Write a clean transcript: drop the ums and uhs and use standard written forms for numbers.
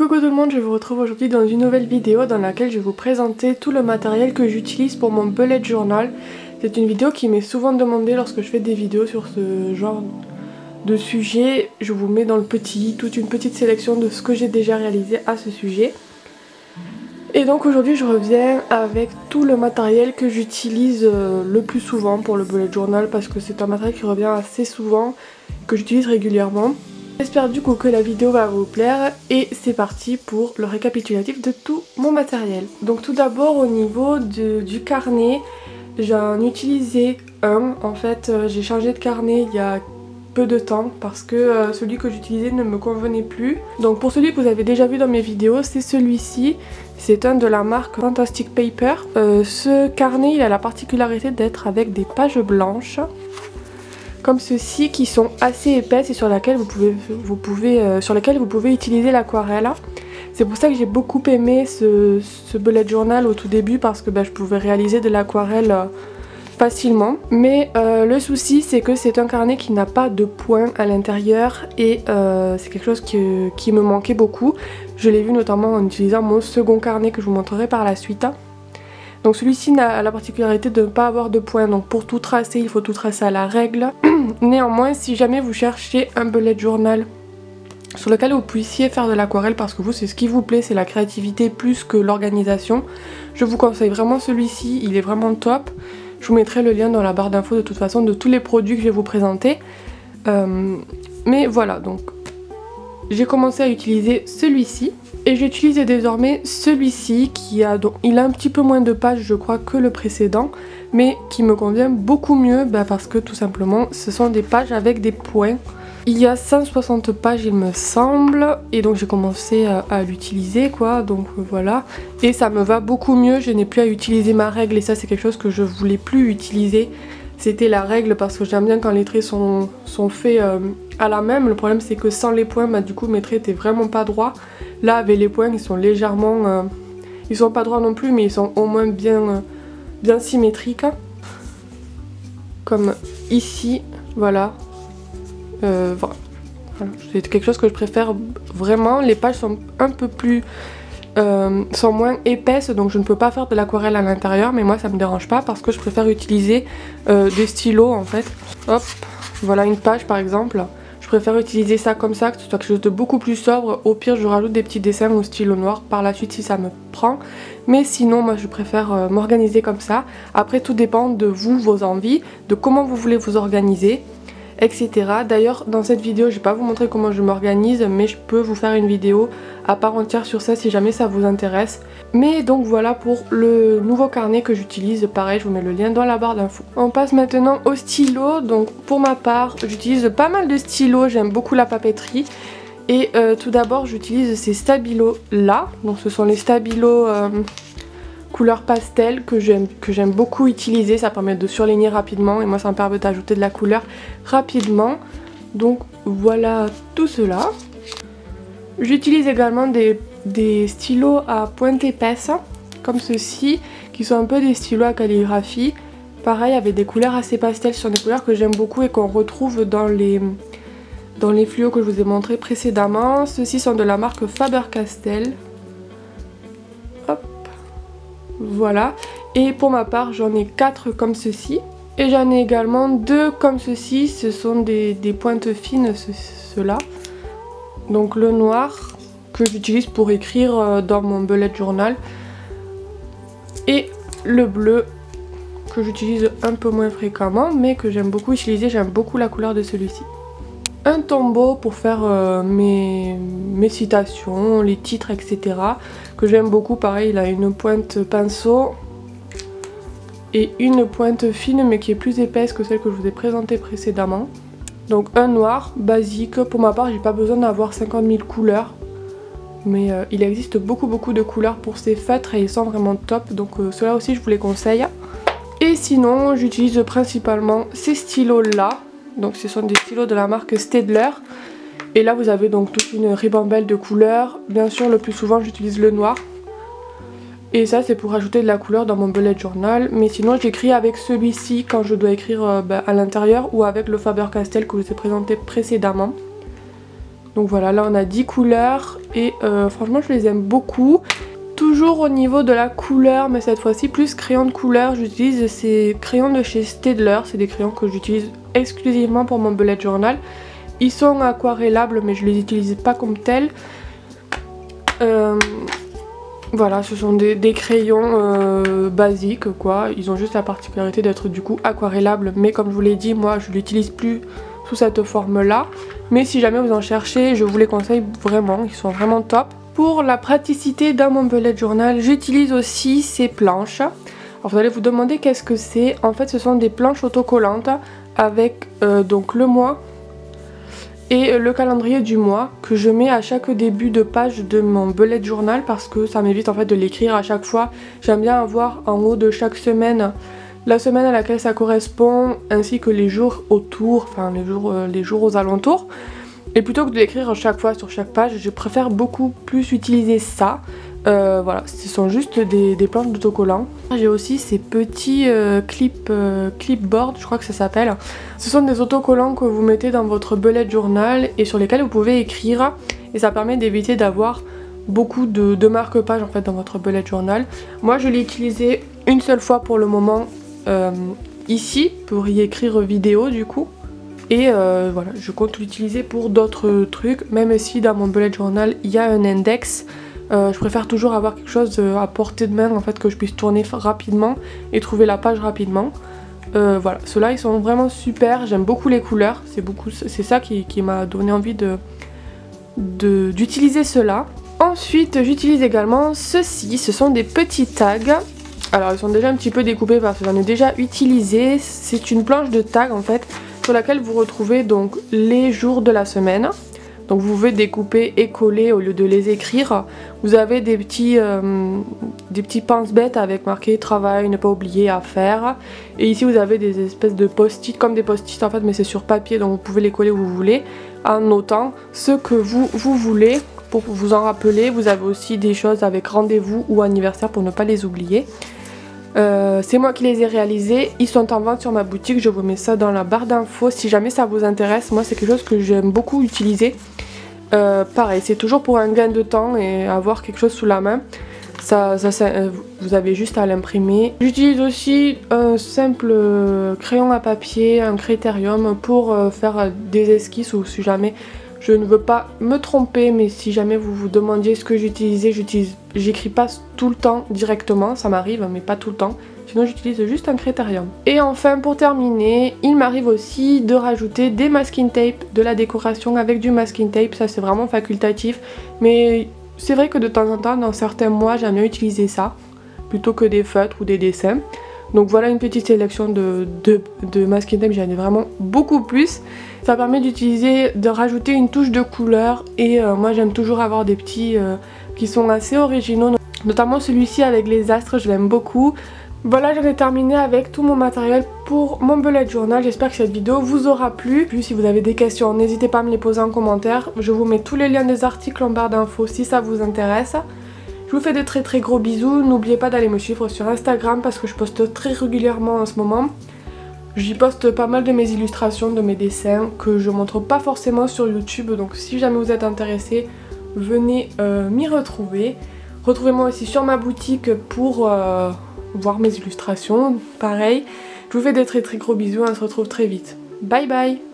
Coucou tout le monde, je vous retrouve aujourd'hui dans une nouvelle vidéo dans laquelle je vais vous présenter tout le matériel que j'utilise pour mon bullet journal. C'est une vidéo qui m'est souvent demandée lorsque je fais des vidéos sur ce genre de sujet. Je vous mets dans le petit, toute une petite sélection de ce que j'ai déjà réalisé à ce sujet. Et donc aujourd'hui je reviens avec tout le matériel que j'utilise le plus souvent pour le bullet journal parce que c'est un matériel qui revient assez souvent, que j'utilise régulièrement. J'espère du coup que la vidéo va vous plaire et c'est parti pour le récapitulatif de tout mon matériel. Donc tout d'abord au niveau du carnet, j'en utilisais un. En fait j'ai changé de carnet il y a peu de temps parce que celui que j'utilisais ne me convenait plus. Donc pour celui que vous avez déjà vu dans mes vidéos, c'est celui-ci. C'est un de la marque Fantastic Paper. Ce carnet il a la particularité d'être avec des pages blanches comme ceci qui sont assez épaisses et sur lesquelles vous pouvez utiliser l'aquarelle. C'est pour ça que j'ai beaucoup aimé ce bullet journal au tout début parce que je pouvais réaliser de l'aquarelle facilement. Mais le souci c'est que c'est un carnet qui n'a pas de points à l'intérieur et c'est quelque chose qui me manquait beaucoup. Je l'ai vu notamment en utilisant mon second carnet que je vous montrerai par la suite. Donc celui-ci a la particularité de ne pas avoir de points, donc pour tout tracer il faut tout tracer à la règle. Néanmoins si jamais vous cherchez un bullet journal sur lequel vous puissiez faire de l'aquarelle parce que vous c'est ce qui vous plaît, c'est la créativité plus que l'organisation, je vous conseille vraiment celui-ci, il est vraiment top. Je vous mettrai le lien dans la barre d'infos de toute façon de tous les produits que je vais vous présenter. Mais voilà, donc j'ai commencé à utiliser celui-ci. Et j'utilise désormais celui-ci qui a donc il a un petit peu moins de pages je crois que le précédent, mais qui me convient beaucoup mieux parce que tout simplement ce sont des pages avec des points. Il y a 160 pages il me semble et donc j'ai commencé à l'utiliser quoi, donc voilà. Et ça me va beaucoup mieux, je n'ai plus à utiliser ma règle et ça c'est quelque chose que je voulais plus utiliser. C'était la règle parce que j'aime bien quand les traits sont faits à la même. Le problème c'est que sans les points du coup mes traits étaient vraiment pas droits. Là avec les points ils sont légèrement... ils sont pas droits non plus mais ils sont au moins bien symétriques. Comme ici, voilà. Voilà. C'est quelque chose que je préfère vraiment. Les pages sont un peu plus... sont moins épaisses donc je ne peux pas faire de l'aquarelle à l'intérieur, mais moi ça me dérange pas parce que je préfère utiliser des stylos en fait. Hop, voilà une page par exemple. Je préfère utiliser ça comme ça, que ce soit quelque chose de beaucoup plus sobre. Au pire je rajoute des petits dessins au stylo noir par la suite si ça me prend. Mais sinon moi je préfère m'organiser comme ça. Après tout dépend de vous, vos envies, de comment vous voulez vous organiser, etc. D'ailleurs dans cette vidéo je vais pas vous montrer comment je m'organise, mais je peux vous faire une vidéo à part entière sur ça si jamais ça vous intéresse. Mais donc voilà pour le nouveau carnet que j'utilise, pareil je vous mets le lien dans la barre d'infos. On passe maintenant au stylo. Donc pour ma part j'utilise pas mal de stylos, j'aime beaucoup la papeterie. Et tout d'abord j'utilise ces stabilos là, donc ce sont les stabilos couleur pastel que j'aime beaucoup utiliser, ça permet de surligner rapidement et moi ça me permet d'ajouter de la couleur rapidement. Donc voilà tout cela. J'utilise également des stylos à pointe épaisse comme ceux-ci qui sont un peu des stylos à calligraphie. Pareil avec des couleurs assez pastel, sur des couleurs que j'aime beaucoup et qu'on retrouve dans les fluos que je vous ai montré précédemment. Ceux-ci sont de la marque Faber-Castell. Voilà, et pour ma part j'en ai 4 comme ceci et j'en ai également 2 comme ceci, ce sont des pointes fines ceux-là. Donc le noir que j'utilise pour écrire dans mon bullet journal et le bleu que j'utilise un peu moins fréquemment mais que j'aime beaucoup utiliser, j'aime beaucoup la couleur de celui-ci. Un tombeau pour faire mes citations, les titres, etc. que j'aime beaucoup, pareil il a une pointe pinceau et une pointe fine mais qui est plus épaisse que celle que je vous ai présentée précédemment. Donc un noir basique, pour ma part j'ai pas besoin d'avoir 50 000 couleurs. Mais il existe beaucoup de couleurs pour ces feutres et ils sont vraiment top, donc ceux-là aussi je vous les conseille. Et sinon j'utilise principalement ces stylos là. Donc ce sont des stylos de la marque Staedtler. Et là vous avez donc toute une ribambelle de couleurs. Bien sûr le plus souvent j'utilise le noir. Et ça c'est pour ajouter de la couleur dans mon bullet journal. Mais sinon j'écris avec celui-ci quand je dois écrire à l'intérieur ou avec le Faber-Castell que je vous ai présenté précédemment. Donc voilà, là on a 10 couleurs et franchement je les aime beaucoup. Toujours au niveau de la couleur, mais cette fois-ci plus crayon de couleur, j'utilise ces crayons de chez Staedtler. C'est des crayons que j'utilise exclusivement pour mon bullet journal. Ils sont aquarellables mais je les utilise pas comme tels. Voilà, ce sont des crayons basiques quoi. Ils ont juste la particularité d'être du coup aquarellables, mais comme je vous l'ai dit, moi je l'utilise plus sous cette forme là. Mais si jamais vous en cherchez, je vous les conseille vraiment, ils sont vraiment top. Pour la praticité dans mon bullet journal, j'utilise aussi ces planches. Alors vous allez vous demander qu'est-ce que c'est. En fait ce sont des planches autocollantes avec donc le mois et le calendrier du mois que je mets à chaque début de page de mon bullet journal parce que ça m'évite en fait de l'écrire à chaque fois. J'aime bien avoir en haut de chaque semaine la semaine à laquelle ça correspond ainsi que les jours autour, enfin les jours aux alentours. Et plutôt que de l'écrire chaque fois sur chaque page, je préfère beaucoup plus utiliser ça. Voilà, ce sont juste des planches d'autocollants. J'ai aussi ces petits clipboard, je crois que ça s'appelle. Ce sont des autocollants que vous mettez dans votre bullet journal et sur lesquels vous pouvez écrire. Et ça permet d'éviter d'avoir beaucoup de marque-pages en fait dans votre bullet journal. Moi je l'ai utilisé une seule fois pour le moment ici pour y écrire vidéo du coup. Et voilà, je compte l'utiliser pour d'autres trucs, même si dans mon bullet journal il y a un index. Je préfère toujours avoir quelque chose à portée de main en fait, que je puisse tourner rapidement et trouver la page rapidement. Voilà, ceux-là ils sont vraiment super, j'aime beaucoup les couleurs, c'est ça qui m'a donné envie d'utiliser ceux-là. Ensuite j'utilise également ceux-ci, ce sont des petits tags. Alors ils sont déjà un petit peu découpés parce que j'en ai déjà utilisé. C'est une planche de tags en fait sur laquelle vous retrouvez donc les jours de la semaine. Donc vous pouvez découper et coller au lieu de les écrire. Vous avez des petits pense-bêtes avec marqué travail, ne pas oublier à faire. Et ici vous avez des espèces de post-it, comme des post-it en fait, mais c'est sur papier, donc vous pouvez les coller où vous voulez, en notant ce que vous voulez pour vous en rappeler. Vous avez aussi des choses avec rendez-vous ou anniversaire pour ne pas les oublier. C'est moi qui les ai réalisés, ils sont en vente sur ma boutique, je vous mets ça dans la barre d'infos si jamais ça vous intéresse. Moi c'est quelque chose que j'aime beaucoup utiliser. Pareil, c'est toujours pour un gain de temps et avoir quelque chose sous la main. Vous avez juste à l'imprimer. J'utilise aussi un simple crayon à papier, un Critérium pour faire des esquisses ou si jamais je ne veux pas me tromper, mais si jamais vous vous demandiez ce que j'utilisais, j'écris pas tout le temps directement, ça m'arrive mais pas tout le temps. Sinon j'utilise juste un Critérium. Et enfin pour terminer, il m'arrive aussi de rajouter des masking tape, de la décoration avec du masking tape, ça c'est vraiment facultatif. Mais c'est vrai que de temps en temps, dans certains mois, j'aime bien utiliser ça, plutôt que des feutres ou des dessins. Donc voilà une petite sélection de masking tape, j'en ai vraiment beaucoup plus. Ça permet de rajouter une touche de couleur et moi j'aime toujours avoir des petits qui sont assez originaux. Notamment celui-ci avec les astres, je l'aime beaucoup. Voilà, j'en ai terminé avec tout mon matériel pour mon bullet journal. J'espère que cette vidéo vous aura plu. Puis si vous avez des questions, n'hésitez pas à me les poser en commentaire. Je vous mets tous les liens des articles en barre d'infos si ça vous intéresse. Je vous fais de très gros bisous. N'oubliez pas d'aller me suivre sur Instagram parce que je poste très régulièrement en ce moment. J'y poste pas mal de mes illustrations, de mes dessins que je montre pas forcément sur YouTube. Donc si jamais vous êtes intéressé, venez m'y retrouver. Retrouvez-moi aussi sur ma boutique pour voir mes illustrations, pareil. Je vous fais de très gros bisous, on se retrouve très vite. Bye bye!